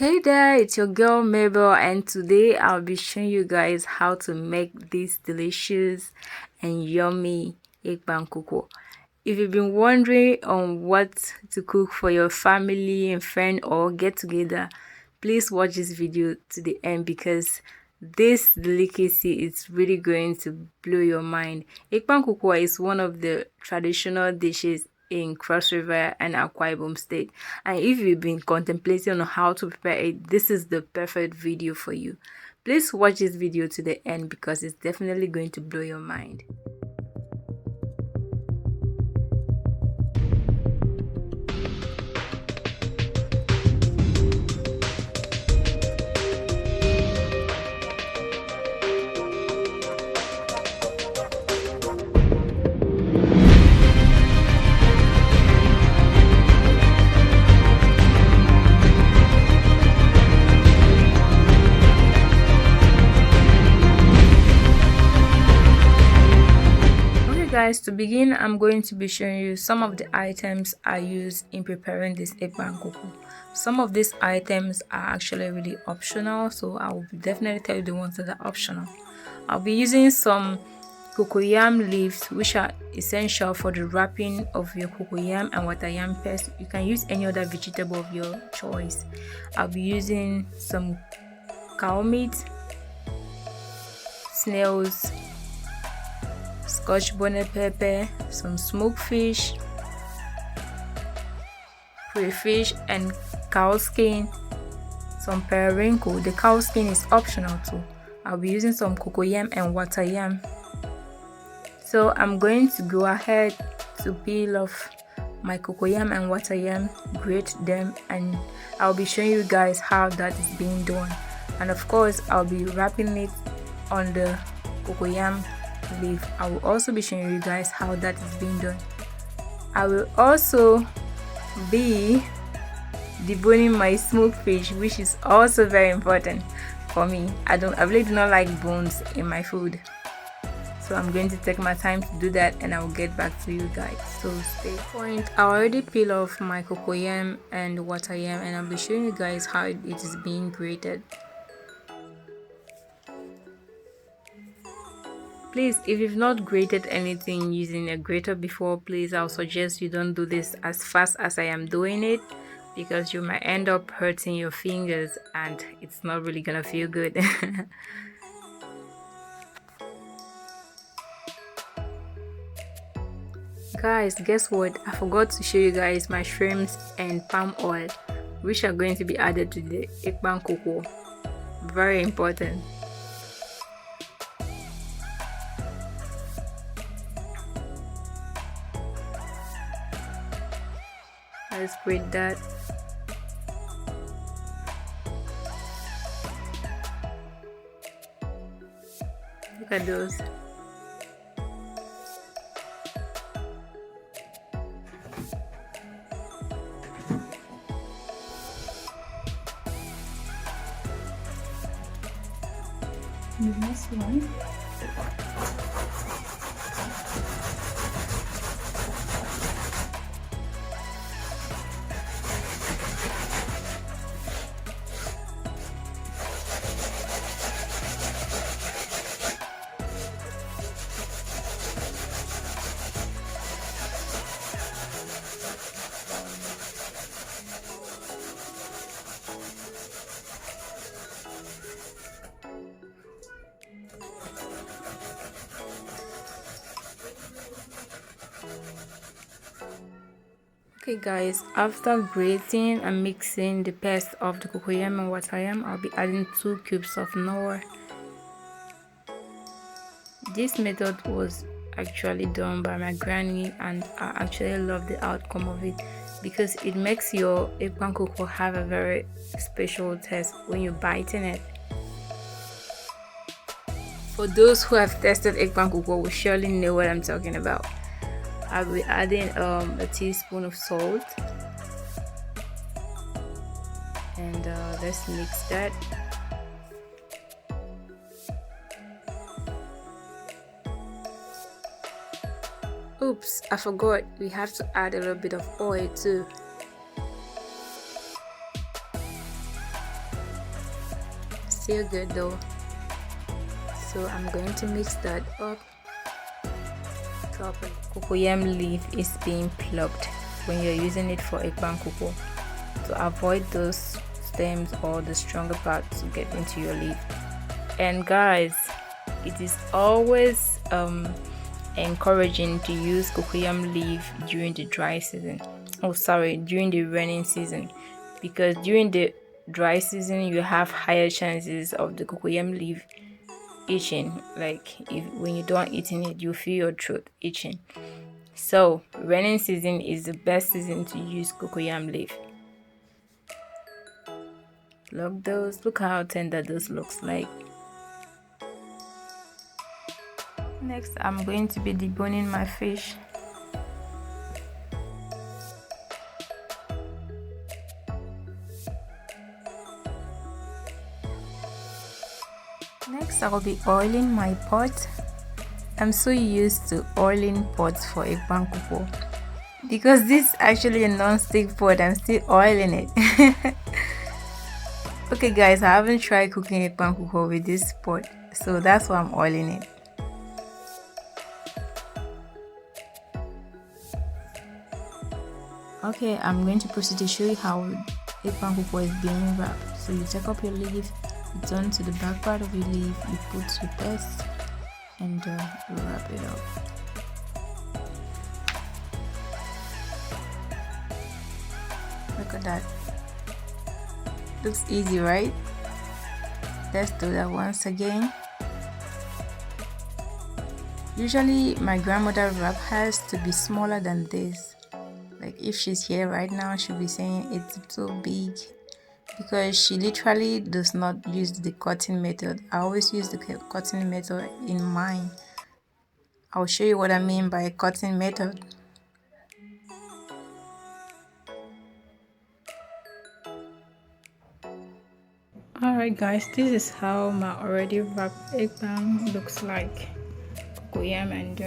Hey there, it's your girl Mabel, and today I'll be showing you guys how to make this delicious and yummy Ekpang Nkukwo. If you've been wondering on what to cook for your family and friend or get together, please watch this video to the end because this delicacy is really going to blow your mind. Ekpang Nkukwo is one of the traditional dishes in Cross River and Akwa Ibom state, and if you've been contemplating on how to prepare it, this is the perfect video for you. Please watch this video to the end because it's definitely going to blow your mind. Guys, to begin, I'm going to be showing you some of the items I use in preparing this Ekpang Nkukwo. Some of these items are actually really optional, so I will definitely tell you the ones that are optional. I'll be using some cocoyam leaves, which are essential for the wrapping of your cocoyam and water-yam paste. You can use any other vegetable of your choice. I'll be using some cow meat, snails, scotch bonnet pepper, some smoked fish, crayfish and cow skin, some periwinkle. The cow skin is optional too. I'll be using some cocoyam and water-yam. So I'm going to go ahead to peel off my cocoyam and water-yam, grate them, and I'll be showing you guys how that is being done. And of course, I'll be wrapping it on the cocoyam leaf. I will also be showing you guys how that is being done. I will also be deboning my smoked fish, which is also very important for me. I really do not like bones in my food, so I'm going to take my time to do that and I will get back to you guys, so stay tuned. I already peel off my cocoyam and water-yam and I'll be showing you guys how it is being grated. Please, if you've not grated anything using a grater before, please, I'll suggest you don't do this as fast as I am doing it because you might end up hurting your fingers and it's not really gonna feel good. Guys, guess what? I forgot to show you guys my shrimps and palm oil, which are going to be added to the Ekpang Nkukwo. Very important. Let's grate that. Look at those. The next one. Okay guys, after grating and mixing the paste of the cocoyam and water-yam, I'll be adding 2 cubes of flour. This method was actually done by my granny and I actually love the outcome of it because it makes your Ekpang Nkukwo have a very special taste when you're biting it. For those who have tested Ekpang Nkukwo will surely know what I'm talking about. I'll be adding a teaspoon of salt and let's mix that. Oops, I forgot, we have to add a little bit of oil too. still good though. So I'm going to mix that up properly. Cocoyam leaf is being plucked when you're using it for Ekpang Nkukwo to avoid those stems or the stronger parts to get into your leaf. And guys, it is always encouraging to use cocoyam leaf during the dry season. During the raining season, because during the dry season you have higher chances of the cocoyam leaf itching. Like when you don't eating it, you feel your throat itching. So raining season is the best season to use cocoyam leaf. Look how tender those looks like. Next, I'm going to be deboning my fish. Next, I'll be oiling my pot. I'm so used to oiling pots for Ekpang Nkukwo because this is actually a non-stick pot. I'm still oiling it. Okay guys, I haven't tried cooking Ekpang Nkukwo with this pot, so that's why I'm oiling it. Okay, I'm going to proceed to show you how Ekpang Nkukwo is being wrapped. So you take up your leaf, you turn to the back part of your leaf, you put your paste and you wrap it up. Look at that. Looks easy, right? Let's do that once again. Usually my grandmother wrap has to be smaller than this. Like if she's here right now, she'll be saying it's so big because she literally does not use the cutting method. I always use the cutting method in mine. I'll show you what I mean by cutting method. Alright guys, this is how my already wrapped eggplant looks like. Cocoyam and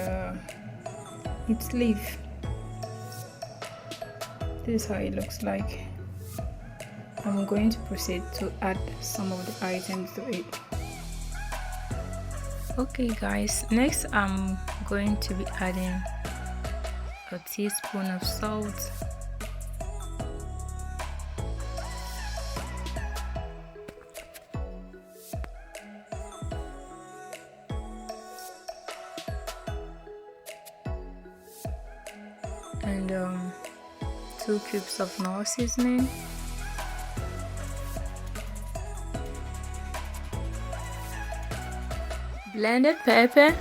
its leaf. This is how it looks like. I'm going to proceed to add some of the items to it. Okay guys, next I'm going to be adding a teaspoon of salt, and 2 cubes of Knorr seasoning, blended pepper,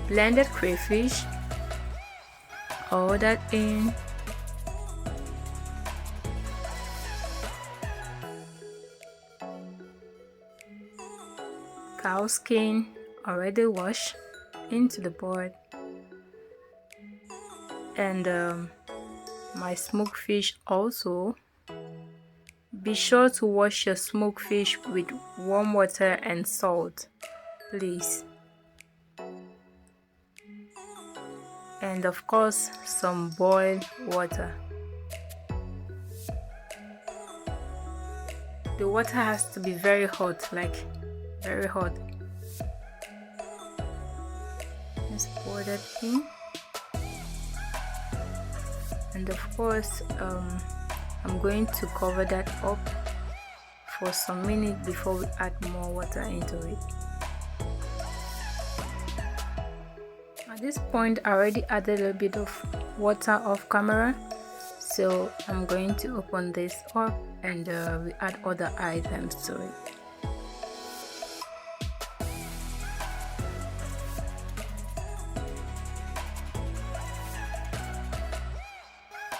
blended crayfish, all that in, cow skin already washed into the board, and my smoked fish also. Be sure to wash your smoked fish with warm water and salt, please. And of course, some boiled water. The water has to be very hot, like very hot. Just pour that in. And of course, I'm going to cover that up for some minutes before we add more water into it. At this point, I already added a little bit of water off camera, so I'm going to open this up and we add other items to it.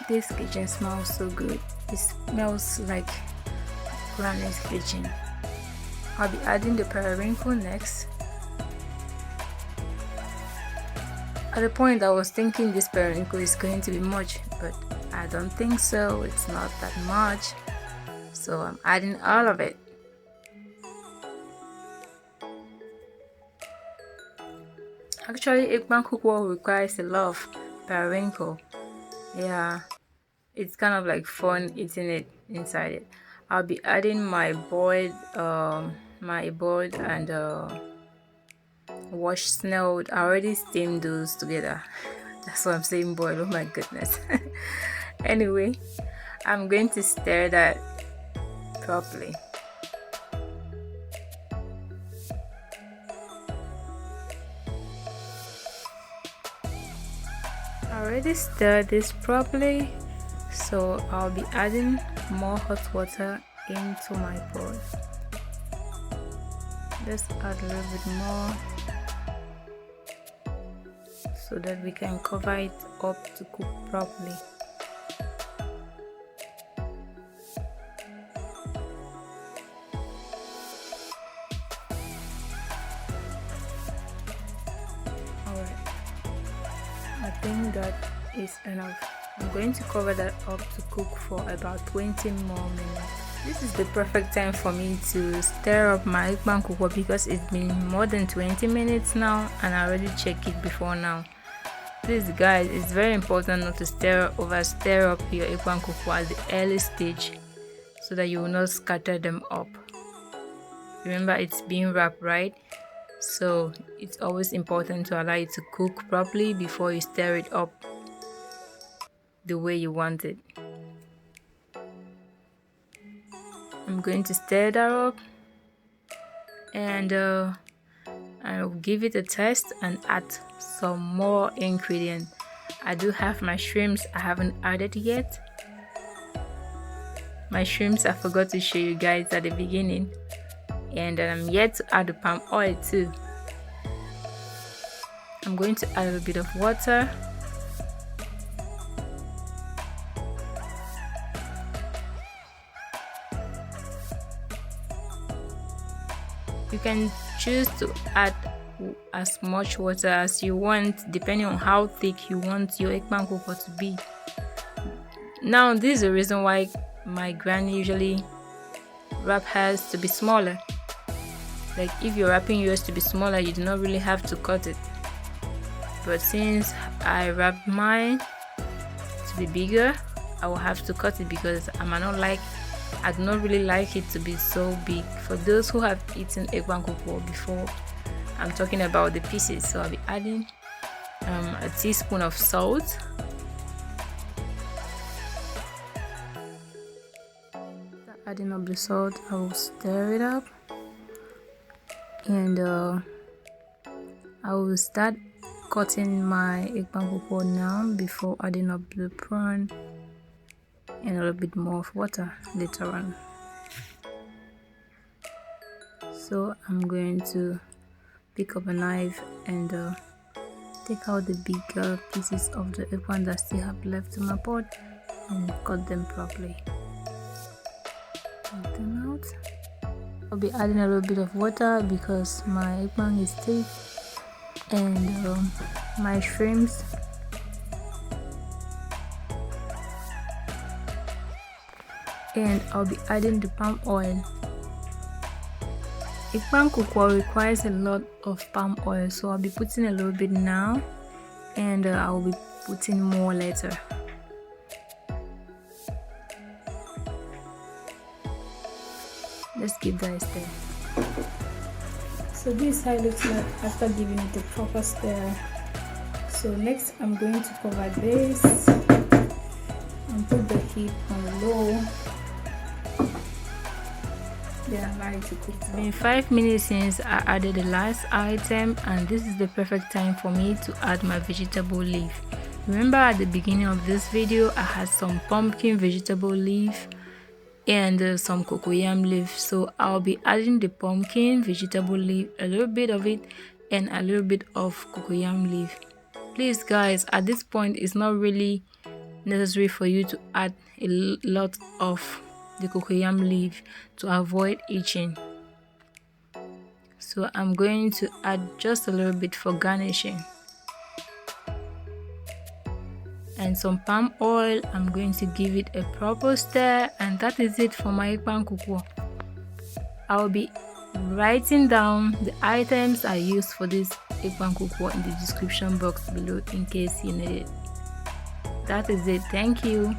This kitchen smells so good. It smells like Granny's kitchen. I'll be adding the periwinkle next. At the point I was thinking this periwinkle is going to be much, but I don't think so. It's not that much, so I'm adding all of it. Actually, Ekpang Nkukwo requires a lot of periwinkle. Yeah, it's kind of like fun eating it inside it. I'll be adding my boiled and washed snail. I already steamed those together. That's what I'm saying, boiled. Oh my goodness. Anyway, I'm going to stir that properly. I already stirred this properly, so I'll be adding more hot water into my pot. Let's add a little bit more so that we can cover it up to cook properly. Alright, I think that is enough. I'm going to cover that up to cook for about 20 more minutes. This is the perfect time for me to stir up my Ekpang Nkukwo because it's been more than 20 minutes now and I already checked it before now. Please guys, it's very important not to stir up your Ekpang Nkukwo at the early stage so that you will not scatter them up. Remember, it's being wrapped, right? So it's always important to allow it to cook properly before you stir it up the way you want it. I'm going to stir that up and I'll give it a test and add some more ingredients. I do have my shrimps I haven't added yet. My shrimps I forgot to show you guys at the beginning, and I'm yet to add the palm oil too. I'm going to add a little bit of water. You can choose to add as much water as you want depending on how thick you want your Ekpang Nkukwo to be. Now this is the reason why my granny usually wrap hers to be smaller. Like if you're wrapping yours to be smaller, you do not really have to cut it. But since I wrapped mine to be bigger, I will have to cut it because I do not really like it to be so big. For those who have eaten Ekpang Nkukwo before, I'm talking about the pieces. So I'll be adding a teaspoon of salt, adding up the salt. I will stir it up and I will start cutting my Ekpang Nkukwo now before adding up the prawn and a little bit more of water later on. So I'm going to pick up a knife and take out the bigger pieces of the Ekpang that still have left in my pot and cut them properly. Cut them out. I'll be adding a little bit of water because my Ekpang is thick, and my shrimps. And I'll be adding the palm oil. Ekpang Nkukwo requires a lot of palm oil, so I'll be putting a little bit now and I'll be putting more later. Let's give that a stir. So this is how it looks like after giving it a proper stir. So next I'm going to cover this and put the heat on low. Then allow it to cook. It's been 5 minutes since I added the last item, and this is the perfect time for me to add my vegetable leaf. Remember at the beginning of this video I had some pumpkin vegetable leaf and some cocoyam leaf. So I'll be adding the pumpkin vegetable leaf, a little bit of it, and a little bit of cocoyam leaf. Please guys, at this point it's not really necessary for you to add a lot of the cocoyam leaf to avoid itching. So I'm going to add just a little bit for garnishing. And some palm oil. I'm going to give it a proper stir, and that is it for my Ekpang Nkukwo. I'll be writing down the items I used for this Ekpang Nkukwo in the description box below in case you need it. That is it. Thank you.